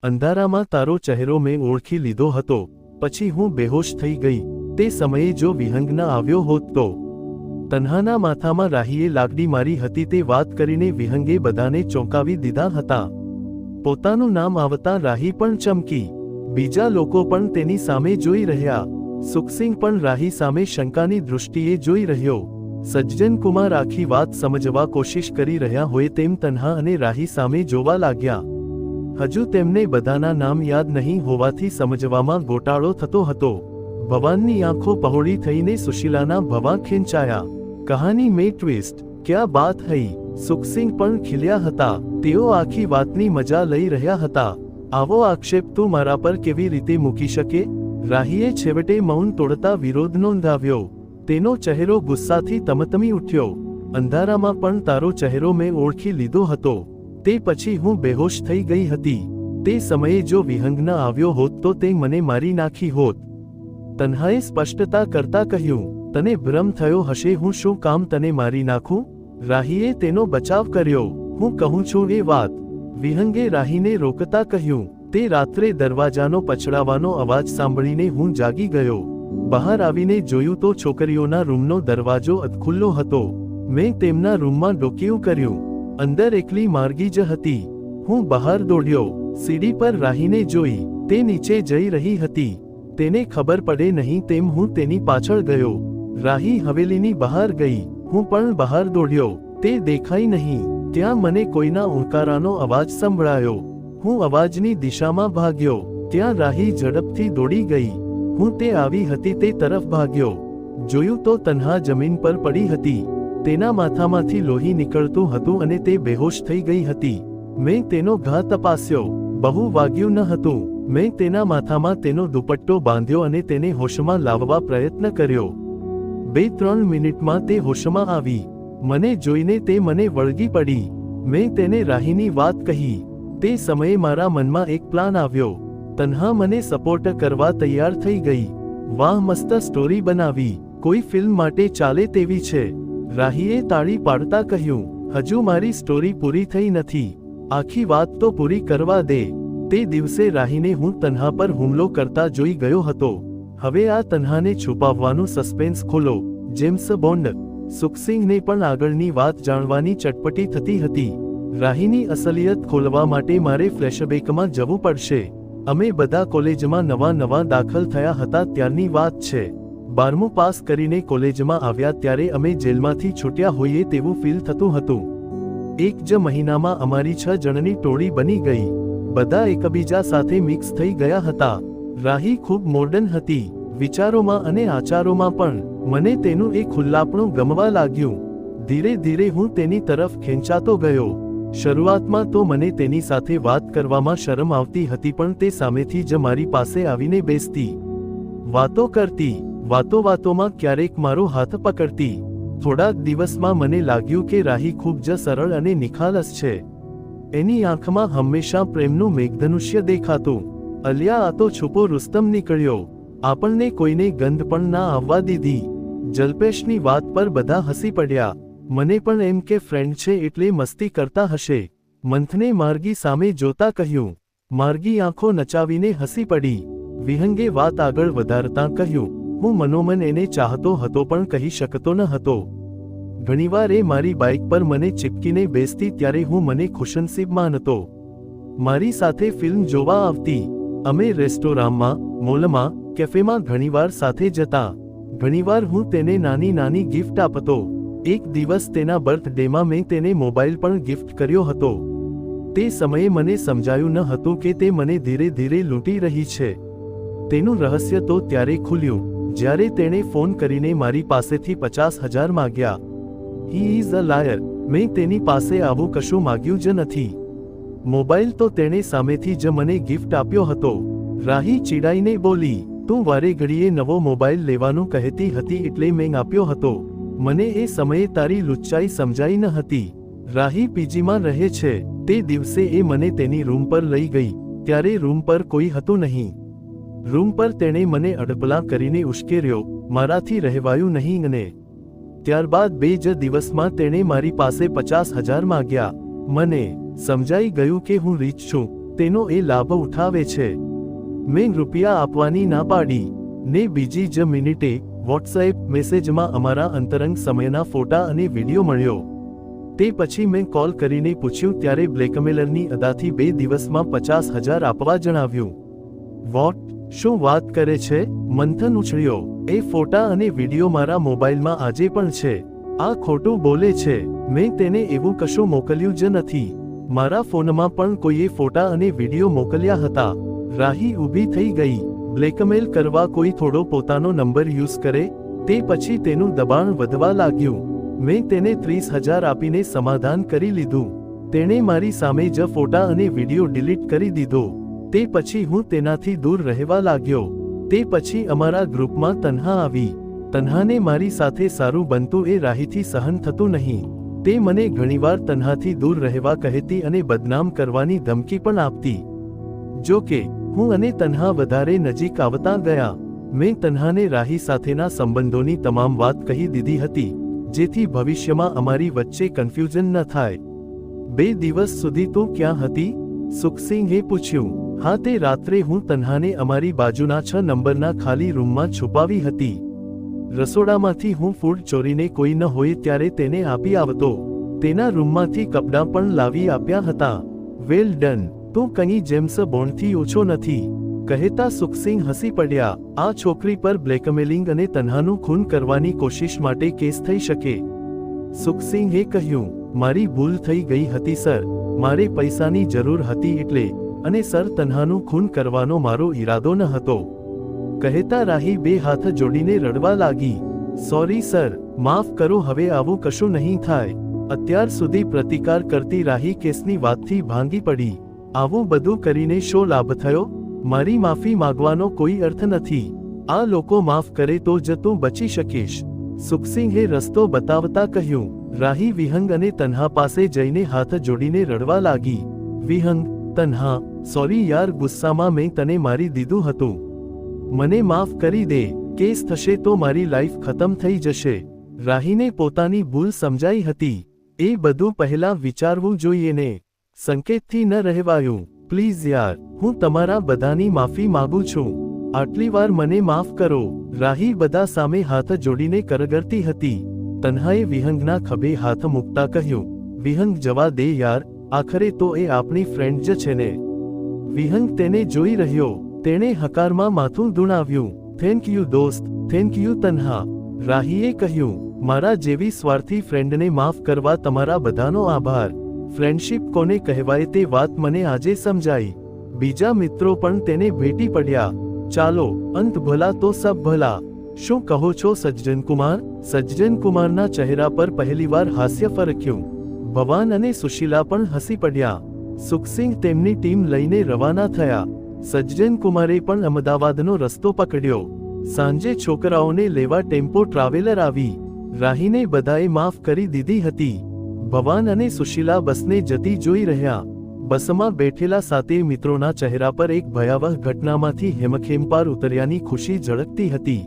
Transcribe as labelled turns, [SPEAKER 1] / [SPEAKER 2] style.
[SPEAKER 1] અંધારામાં તારો ચહેરો મેં ઓળખી લીધો હતો, પછી હું બેહોશ થઈ ગઈ। તે સમયે જો વિહંગ ન આવ્યો હોત તો। તન્હાના માથામાં રાહીએ લાકડી મારી હતી। તે વાત કરીને વિહંગે બધાને ચોંકાવી દીધા હતા। પોતાનું નામ આવતા રાહી પણ ચમકી। બીજા લોકો પણ તેની સામે જોઈ રહ્યા। સુખસિંહ પણ રાહી સામે શંકાની દૃષ્ટિએ જોઈ રહ્યો। સજ્જન કુમાર આખી વાત સમજવા કોશિશ કરી રહ્યા હોય તેમ તન્હા અને રાહી સામે જોવા લાગ્યા। હજુ તેમને બધાના નામ યાદ નહીં હોવાથી સમજવામાં ગોટાળો થતો હતો। ભવાનની આંખો પહોળી થઈને સુશીલાના ભવા ખેંચાયા। કહાની में ट्विस्ट, क्या बात है। સુખસિંહ પણ ખીલ્યા હતા। તેઓ આખી વાતની મજા લઈ રહ્યા હતા। આવો આક્ષેપ તું મારા પર કેવી રીતે મૂકી શકે? રાહીએ છેવટે મૌન તોડતા વિરોધ નોંધાવ્યો। તેનો ચહેરો ગુસ્સાથી તમતમી ઉઠ્યો। અંધારામાં પણ તારો ચહેરો મેં ઓળખી લીધો હતો। તે પછી હું બેહોશ થઈ ગઈ હતી। તે સમયે જો વિહંગ ન આવ્યો હોત તો તે મને મારી નાખી હોત। તન્હાએ સ્પષ્ટતા કરતા કહ્યું, તને ભ્રમ થયો હશે। હું શું કામ તને મારી નાખું? રાહીએ તેનો બચાવ કર્યો। હું કહું છું એ વાત। વિહંગે રાહીને રોકતા કહ્યું, તે રાત્રે દરવાજાનો પછડાવાનો અવાજ સાંભળીને હું જાગી ગયો। બહાર આવીને જોયું તો છોકરીઓના રૂમનો દરવાજો અધખુલ્લો હતો। મેં તેમના રૂમમાં ડોકિયું કર્યું। અંદર એકલી માર્ગી જ હતી। હું બહાર દોડ્યો। સીડી પર રાહીને જોઈ। તે નીચે જઈ રહી હતી। તેને ખબર પડે નહીં તેમ હું તેની પાછળ ગયો। રાહી હવેલીની બહાર ગઈ। હું પણ બહાર દોડ્યો। તે દેખાઈ નહીં। ત્યાં મને કોઈના ઉંકારાનો અવાજ સંભળાયો। હું અવાજની દિશામાં ભાગ્યો। ત્યાં રાહી ઝડપથી દોડી ગઈ। હું તે આવી હતી તે તરફ ભાગ્યો। જોયું તો તન્હા જમીન પર પડી હતી। તેના માથામાંથી લોહી નીકળતું હતું અને તે બેહોશ થઈ ગઈ હતી। મેં તેનો ઘા તપાસ્યો। બહુ વાગ્યું ન હતું। મેં તેના માથામાં તેનો દુપટ્ટો બાંધ્યો અને તેને હોશમાં લાવવા પ્રયત્ન કર્યો। 2-3 મિનિટમાં તે હોશમાં આવી। મને જોઈને તે મને વળગી પડી। મેં તેને રાહીની વાત કહી। તે સમયે મારા મનમાં એક પ્લાન આવ્યો। તન્હા મને સપોર્ટ કરવા તૈયાર થઈ ગઈ। વાહ, મસ્ત સ્ટોરી બનાવી। કોઈ ફિલ્મ માટે ચાલે તેવી છે। રાહીએ તાળી પાડતા કહ્યું, હજુ મારી સ્ટોરી પૂરી થઈ નથી। આખી વાત તો પૂરી કરવા દે। તે દિવસે રાહીને હું તન્હા પર હુમલો કરતા જોઈ ગયો હતો। હવે આ તન્હાને છુપાવવાનું સસ્પેન્સ ખોલો। James Bond. સુખસિંહને પણ આગળની વાત જાણવાની ચટપટી થતી હતી। રાહીની અસલિયત ખોલવા માટે મારે ફ્લેશબેકમાં જવું પડશે। અમે બધા કોલેજમાં નવા દાખલ થયા હતા ત્યારની વાત છે। 12મું પાસ કરીને કોલેજમાં આવ્યા ત્યારે અમે જેલમાંથી છૂટ્યા હોઈએ તેવું ફીલ થતું હતું। એક જ મહિનામાં અમારી 6 જણની ટોળી બની ગઈ। બધા એકબીજા સાથે મિક્સ થઈ ગયા હતા। રાહી ખૂબ મોડર્ન હતી, વિચારોમાં અને આચારોમાં પણ। મને તેનું એ ખુલ્લાપણું ગમવા લાગ્યું। ધીરે ધીરે હું તેની તરફ ખેંચાતો ગયો। શરૂઆતમાં તો મને તેની સાથે વાત કરવામાં શરમ આવતી હતી, પણ તે સામેથી જ મારી પાસે આવીને બેસતી, વાતો કરતી। વાતોમાં ક્યારેક મારો હાથ પકડતી। થોડાક દિવસમાં મને લાગ્યું કે રાહી ખૂબ જ સરળ અને નિખાલસ છે। એની આંખમાં હંમેશા પ્રેમનું મેઘધનુષ્ય દેખાતું। અલિયા, આ તો છુપો રુસ્તમ નીકળ્યો। આપણને કોઈને ગંધ પણ ના આવવા દીધી। જલ્પેશની વાત પર બધા હસી પડ્યા। મને પણ એમ કે ફ્રેન્ડ છે એટલે મસ્તી કરતા હશે। મંથને માર્ગી સામે જોતા કહ્યું। માર્ગી આંખો નચાવીને હસી પડી। વિહંગે વાત આગળ વધારતા કહ્યું, હું મનોમન એને ચાહતો હતો પણ કહી શકતો ન હતો। ઘણીવાર એ મારી બાઇક પર મને ચીપકીને બેસતી ત્યારે હું મને ખુશનસીબ માનતો। મારી સાથે ફિલ્મ જોવા આવતી। અમે રેસ્ટોરાંમાં, મોલમાં, કેફેમાં ઘણીવાર સાથે જતા। ઘણીવાર હું તેને નાની ગિફ્ટ આપતો। એક દિવસ તેના બર્થડેમાં મેં તેને મોબાઈલ પણ ગિફ્ટ કર્યો હતો। તે સમયે મને સમજાયું ન હતું કે તે મને ધીરે ધીરે લૂંટી રહી છે। તેનું રહસ્ય તો ત્યારે ખુલ્યું જ્યારે તેણે ફોન કરીને મારી પાસેથી 50,000 માંગ્યા। He is a liar. મેં તેની પાસે આવું કશું માંગ્યું જ નથી। મોબાઈલ તો તેણે સામેથી જ મને ગિફ્ટ આપ્યો હતો। રાહી ચીડાઈને બોલી, તું વારે ઘડીએ નવો મોબાઈલ લેવાનું કહેતી હતી એટલે મેં આપ્યો હતો। મને એ સમયે તારી લુચ્ચાઈ સમજાઈ ન હતી। રાહી પીજીમાં રહે છે। તે દિવસે એ મને તેની રૂમ પર લઈ ગઈ ત્યારે રૂમ પર કોઈ હતું નહીં। રૂમ પર તેણે મને અડપલા કરીને ઉશ્કેર્યો। મારાથી રહેવાયું નહીં અને ત્યારબાદ 2 જ દિવસમાં તેણે મારી પાસે 50,000 માંગ્યા। મને સમજાઈ ગયું કે હું રીચ છું, તેનો એ લાભ ઉઠાવે છે. મેં રૂપિયા આપવાની ના પાડી ને બીજી જ મિનિટે વોટ્સએપ મેસેજમાં અમારા અંતરંગ સમયના ફોટા અને વિડીયો મળ્યો. તે પછી મેં કોલ કરીને પૂછ્યું ત્યારે બ્લેકમેલરની અદાથી 2 દિવસમાં 50,000 આપવા જણાવ્યું. વોટ? શું વાત કરે છે? મંથન ઉછળ્યો. એ ફોટા અને વિડીયો મારા મોબાઈલમાં આજે પણ છે. આ ખોટું બોલે છે. મેં તેને એવું કશું મોકલ્યું જ નથી. મારા ફોનમાં પણ કોઈએ ફોટા અને વિડીયો મોકલ્યા હતા. રાહી ઊભી થઈ ગઈ. બ્લેકમેલ કરવા કોઈ થોડો પોતાનો નંબર યુઝ કરે તે પછી તેનું દબાણ વધવા લાગ્યું. મેં તેને 30,000 આપીને સમાધાન કરી લીધું. તેણે મારી સામે જ ફોટા અને વિડીયો ડિલીટ કરી દીધો. તે પછી હું તેનાથી દૂર રહેવા લાગ્યો. તે પછી અમારા ગ્રુપમાં તન્હા આવી. તન્હાને મારી સાથે સારું બનતું એ રાહીથી સહન થતું નહીં. તે મને ઘણીવાર તન્હાથી દૂર રહેવા કહેતી અને બદનામ કરવાની ધમકી પણ આપતી. જો કે હું અને તન્હા વધારે નજીક આવતા ગયા. મેં તન્હાને રાહી સાથેના સંબંધોની તમામ વાત કહી દીધી હતી, જેથી ભવિષ્યમાં અમારી વચ્ચે કન્ફ્યુઝન ન થાય. 2 દિવસ સુધી તું ક્યાં હતી? સુખસિંહે પૂછ્યું. હા, તે રાત્રે હું તન્હાને અમારી બાજુના 6 નંબરના ખાલી રૂમમાં છુપાવી હતી. રસોડામાંથી હું ફૂડ ચોરીને કોઈ ન હોય ત્યારે તેને આપી આવતો. તેના રૂમમાંથી કપડાં પણ લાવી આપ્યા હતા. Well done. તું કંઈ જેમ્સ બોન્ડથી ઓછો નથી, કહેતા સુખસિંહ હસી પડ્યા. આ છોકરી પર બ્લેકમેલિંગ અને તન્હાનું ખૂન કરવાની કોશિશ માટે કેસ થઈ શકે. સુખસિંહે કહ્યું. મારી ભૂલ થઈ ગઈ હતી સર. મારે પૈસાની જરૂર હતી એટલે, અને સર તન્હાનું ખૂન કરવાનો મારો ઈરાદો ન હતો, કહેતા રાહી 2 હાથ જોડીને રડવા લાગી. સોરી સર, માફ કરો, હવે આવું કશું નહીં થાય. અત્યાર સુધી પ્રતિકાર કરતી રાહી કેસની વાતથી ભાંગી પડી. આવું બધું કરીને શો લાભ થયો? મારી માફી માંગવાનો કોઈ અર્થ નથી. આ લોકો માફ કરે તો જ તું બચી શકીશ, સુખસિંહે રસ્તો બતાવતા કહ્યું. રાહી વિહંગ અને તન્હા પાસે જઈને હાથ જોડીને રડવા લાગી. વિહંગ, તન્હા, સોરી યાર, ગુસ્સામાં મેં તને મારી દીધું હતું. મને માફ કરી દે. કેસ થશે તો મારી લાઈફ ખતમ થઈ જશે. રાહીને પોતાની ભૂલ સમજાઈ હતી. એ બધું પહેલા વિચારવું જોઈએ ને. સંકેતથી ન રહેવાયું. પ્લીઝ યાર, હું તમારા બધાની માફી માંગુ છું. આટલી વાર મને માફ કરો. રાહી બધા સામે હાથ જોડીને કરગરતી હતી. તન્હાએ વિહંગના ખભે હાથ મૂકતા કહ્યું. વિહંગ, જવા દે યાર, આખરે તો એ આપણી ફ્રેન્ડ જ છે ને. વિહંગ તેને જોઈ રહ્યો. તેણે હકારમાં માથું ધુણાવ્યું. થેન્ક યુ દોસ્ત, થેન્ક યુ તન્હા. રાહીએ કહ્યું. મારા જેવી સ્વાર્થી ફ્રેન્ડને માફ કરવા તમારા બધાનો આભાર. ફ્રેન્ડશિપ કોને કહેવાય તે વાત મને આજે સમજાઈ. બીજા મિત્રો પણ તેને ભેટી પડ્યા. ચાલો, અંત ભલા તો સબ ભલા. શું કહો છો સજ્જનકુમાર? સજ્જનકુમારના ચહેરા પર પહેલીવાર હાસ્ય ફરક્યું. ભવાન અને સુશીલા પણ હસી પડ્યા. સુખસિંહ તેમની ટીમ લઈને રવાના થયા. સજ્જનકુમારે પણ અમદાવાદનો રસ્તો પકડ્યો. સાંજે છોકરાઓને લેવા ટેમ્પો ટ્રાવેલર આવી. રાહીને બધાએ માફ કરી દીધી હતી. ભવાન અને સુશીલા બસને જતી જોઈ રહ્યા. બસમાં બેઠેલા 7 મિત્રોના ચહેરા પર એક ભયાવહ ઘટનામાંથી હેમખેમ પાર ઉતર્યાની ખુશી ઝળકતી હતી.